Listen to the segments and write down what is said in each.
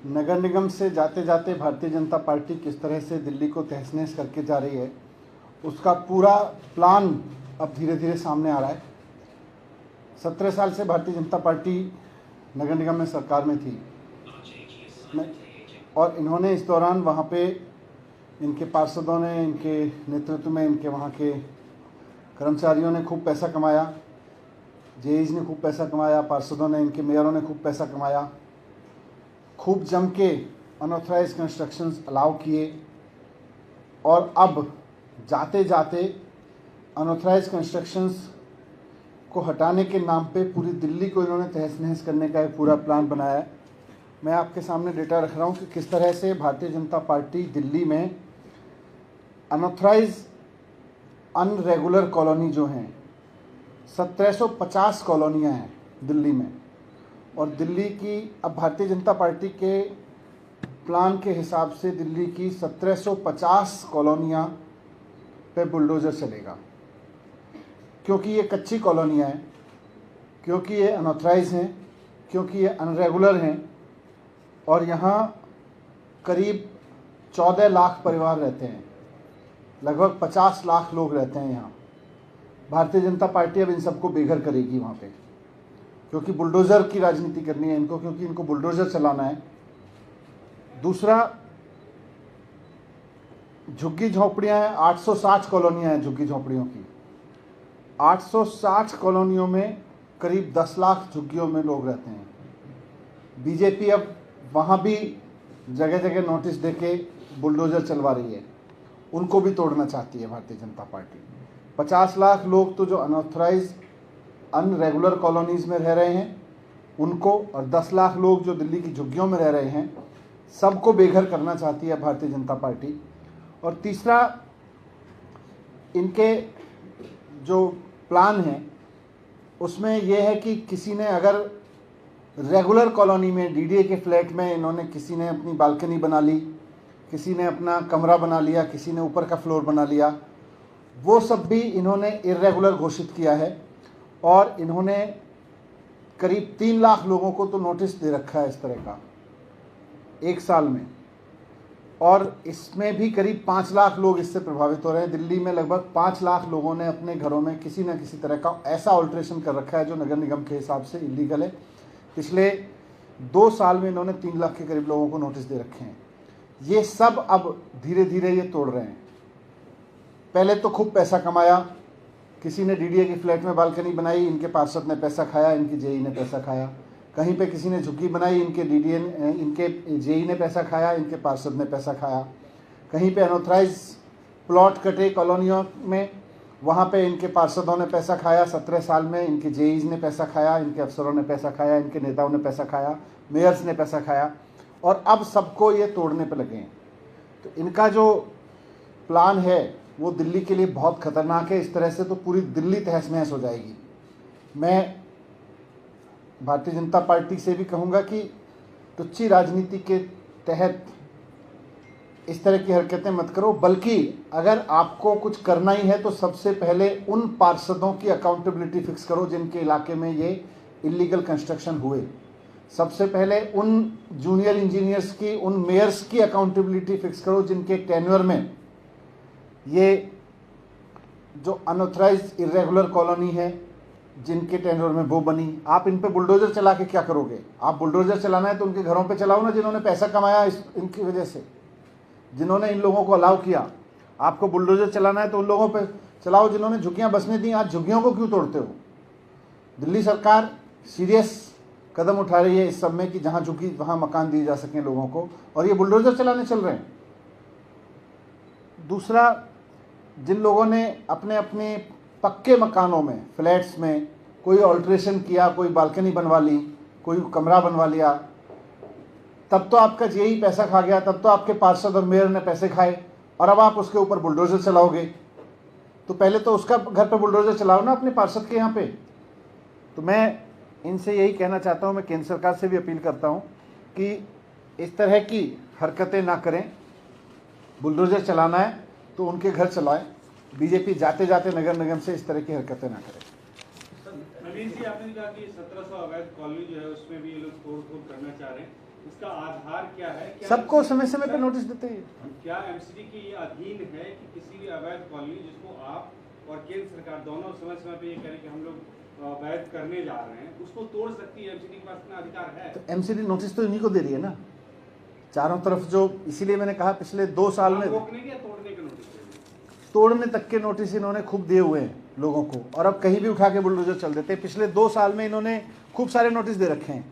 नगर निगम से जाते जाते भारतीय जनता पार्टी किस तरह से दिल्ली को तहस नहस करके जा रही है, उसका पूरा प्लान अब धीरे धीरे सामने आ रहा है। 17 साल से भारतीय जनता पार्टी नगर निगम में सरकार में थी और इन्होंने इस दौरान वहाँ पे इनके पार्षदों ने, इनके नेतृत्व में, इनके वहाँ के कर्मचारियों ने खूब पैसा कमाया, जेईज ने खूब पैसा कमाया, पार्षदों ने, इनके मेयरों ने खूब पैसा कमाया, खूब जम के अनऑथराइज कंस्ट्रक्शंस अलाउ किए और अब जाते जाते अनऑथराइज कंस्ट्रक्शंस को हटाने के नाम पे पूरी दिल्ली को इन्होंने तहस नहस करने का एक पूरा प्लान बनाया है। मैं आपके सामने डेटा रख रहा हूँ कि किस तरह से भारतीय जनता पार्टी दिल्ली में अनऑथराइज अनरेगुलर कॉलोनी जो हैं 1750 कॉलोनियाँ हैं दिल्ली में, और दिल्ली की अब भारतीय जनता पार्टी के प्लान के हिसाब से दिल्ली की 1750 कॉलोनियाँ पे बुलडोज़र चलेगा, क्योंकि ये कच्ची कॉलोनियाँ हैं, क्योंकि ये अनऑथराइज हैं, क्योंकि ये अनरेगुलर हैं और यहाँ करीब 14 लाख परिवार रहते हैं, लगभग 50 लाख लोग रहते हैं यहाँ। भारतीय जनता पार्टी अब इन सबको बेघर करेगी वहाँ पे, क्योंकि बुलडोज़र की राजनीति करनी है इनको, क्योंकि इनको बुलडोज़र चलाना है। दूसरा, झुग्गी झोंपड़ियाँ हैं, 860 कॉलोनियाँ हैं झुग्गी झोंपड़ियों की। 860 कॉलोनियों में करीब 10 लाख झुग्गियों में लोग रहते हैं। बीजेपी अब वहाँ भी जगह जगह नोटिस देके बुलडोज़र चलवा रही है, उनको भी तोड़ना चाहती है भारतीय जनता पार्टी। 50 लाख लोग तो जो अनऑथराइज अनरेगुलर कॉलोनीज़ में रह रहे हैं उनको, और 10 लाख लोग जो दिल्ली की झुग्गियों में रह रहे हैं, सबको बेघर करना चाहती है भारतीय जनता पार्टी। और तीसरा, इनके जो प्लान है उसमें यह है कि किसी ने अगर रेगुलर कॉलोनी में डीडीए के फ्लैट में इन्होंने, किसी ने अपनी बालकनी बना ली, किसी ने अपना कमरा बना लिया, किसी ने ऊपर का फ्लोर बना लिया, वो सब भी इन्होंने इर्रेगुलर घोषित किया है। और इन्होंने करीब 3 लाख लोगों को तो नोटिस दे रखा है इस तरह का 1 साल में, और इसमें भी करीब 5 लाख लोग इससे प्रभावित हो रहे हैं। दिल्ली में लगभग 5 लाख लोगों ने अपने घरों में किसी न किसी तरह का ऐसा ऑल्ट्रेशन कर रखा है जो नगर निगम के हिसाब से इलीगल है। पिछले 2 साल में इन्होंने 3 लाख के करीब लोगों को नोटिस दे रखे हैं। ये सब अब धीरे धीरे ये तोड़ रहे हैं। पहले तो खूब पैसा कमाया, किसी ने डीडीए के फ्लैट में बालकनी बनाई, इनके पार्षद ने पैसा खाया, इनकी जेई ने पैसा खाया। कहीं पे किसी ने झुग्गी बनाई, इनके जेई ने पैसा खाया, इनके पार्षद ने पैसा खाया। कहीं पे अनऑथराइज प्लॉट कटे कॉलोनियों में, वहाँ पे इनके पार्षदों ने पैसा खाया। 17 साल में इनके जेईज ने पैसा खाया, इनके अफसरों ने पैसा खाया, इनके नेताओं ने पैसा खाया, मेयर्स ने पैसा खाया, और अब सबको ये तोड़ने पे लगे हैं। तो इनका जो प्लान है वो दिल्ली के लिए बहुत खतरनाक है। इस तरह से तो पूरी दिल्ली तहस नहस हो जाएगी। मैं भारतीय जनता पार्टी से भी कहूँगा कि तुच्छी राजनीति के तहत इस तरह की हरकतें मत करो, बल्कि अगर आपको कुछ करना ही है तो सबसे पहले उन पार्षदों की अकाउंटेबिलिटी फिक्स करो जिनके इलाके में ये इलीगल कंस्ट्रक्शन हुए। सबसे पहले उन जूनियर इंजीनियर्स की, उन मेयर्स की अकाउंटेबिलिटी फिक्स करो जिनके टेन्योर में ये जो अनऑथराइज इरेगुलर कॉलोनी है, जिनके टेन्योर में वो बनी। आप इन पे बुलडोज़र चला के क्या करोगे? आप बुलडोज़र चलाना है तो उनके घरों पे चलाओ ना, जिन्होंने पैसा कमाया इनकी वजह से, जिन्होंने इन लोगों को अलाउ किया। आपको बुलडोज़र चलाना है तो उन लोगों पे चलाओ जिन्होंने झुग्गियाँ बसने दी। आज झुग्गियों को क्यों तोड़ते हो? दिल्ली सरकार सीरियस कदम उठा रही है इस सब में कि जहाँ झुग्गी वहाँ मकान दिए जा सकें लोगों को, और ये बुलडोज़र चलाने चल रहे हैं। दूसरा, जिन लोगों ने अपने अपने पक्के मकानों में, फ्लैट्स में कोई ऑल्ट्रेशन किया, कोई बालकनी बनवा ली, कोई कमरा बनवा लिया, तब तो आपका जेई पैसा खा गया, तब तो आपके पार्षद और मेयर ने पैसे खाए, और अब आप उसके ऊपर बुलडोज़र चलाओगे। तो पहले तो उसका घर पे बुलडोज़र चलाओ ना अपने पार्षद के यहाँ पे। तो मैं इनसे यही कहना चाहता हूँ, मैं केंद्र सरकार से भी अपील करता हूँ कि इस तरह की हरकतें ना करें। बुलडोज़र चलाना है तो उनके घर चलाएं। बीजेपी जाते जाते नगर निगम से इस तरह की हरकतें ना करें। नवीन जी, आपने कहा कि 1700 अवैध कॉलोनी जो है उसमें भी ये लोग तोड़ फोड़ करना चाह रहे हैं, उसका आधार क्या है? सबको समय समय पे नोटिस देते हैं। क्या एमसीडी के ये अधीन है कि किसी भी अवैध कॉलोनी जिसको आप और केंद्र सरकार दोनों समय समय पे ये करें कि हम लोग अवैध करने जा रहे हैं, उसको तोड़ सकती है? एमसीडी के पास इतना अधिकार है? तो एमसीडी नोटिस तो इन्हीं को दे रही है ना चारों तरफ। जो इसीलिए मैंने कहा पिछले 2 साल में रोकने के या तोड़ने के नोटिस? तोड़ने तक के नोटिस इन्होंने खूब दिए हुए हैं लोगों को, और अब कहीं भी उठा के बुलडोजर चल देते हैं। पिछले 2 साल में इन्होंने खूब सारे नोटिस दे रखे हैं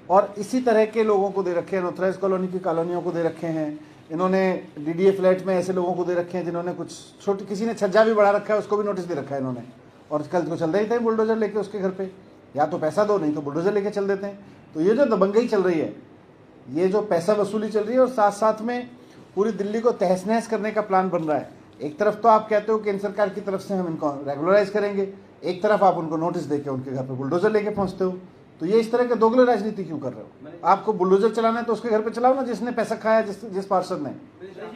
और इसी तरह के लोगों को दे रखे हैं। अनऑथराइज कॉलोनी की कॉलोनियों को दे रखे हैं इन्होंने। डीडीए फ्लैट में ऐसे लोगों को दे रखे हैं जिन्होंने कुछ छोटी, किसी ने छज्जा भी बढ़ा रखा है उसको भी नोटिस दे रखा है इन्होंने। और कल को चल रहे थे बुलडोजर लेके उसके घर पे, या तो पैसा दो नहीं तो बुलडोजर लेके चल देते हैं। तो ये जो दबंगई चल रही है, ये जो पैसा वसूली चल रही है, और साथ साथ में पूरी दिल्ली को तहस नहस करने का प्लान बन रहा है। एक तरफ तो आप कहते हो केंद्र सरकार की तरफ से हम इनको रेगुलराइज करेंगे, एक तरफ आप उनको नोटिस देके उनके घर पे बुलडोजर लेके पहुंचते हो। तो ये इस तरह के दोगले राजनीति क्यों कर रहे हो? आपको बुलडोजर चलाना है तो उसके घर पे चलाओ ना, जिसने पैसा खाया, जिस पार्षद ने।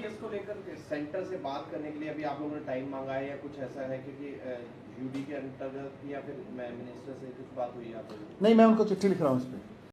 इसको लेकर सेंटर से बात करने के लिए अभी आप लोगों ने टाइम मांगा है या कुछ ऐसा है? क्योंकि यूडी के अंतर्गत या फिर मिनिस्टर से कुछ बात हुई है आप लोगों की? नहीं, मैं उनको चिट्ठी लिख रहा हूँ इस पर।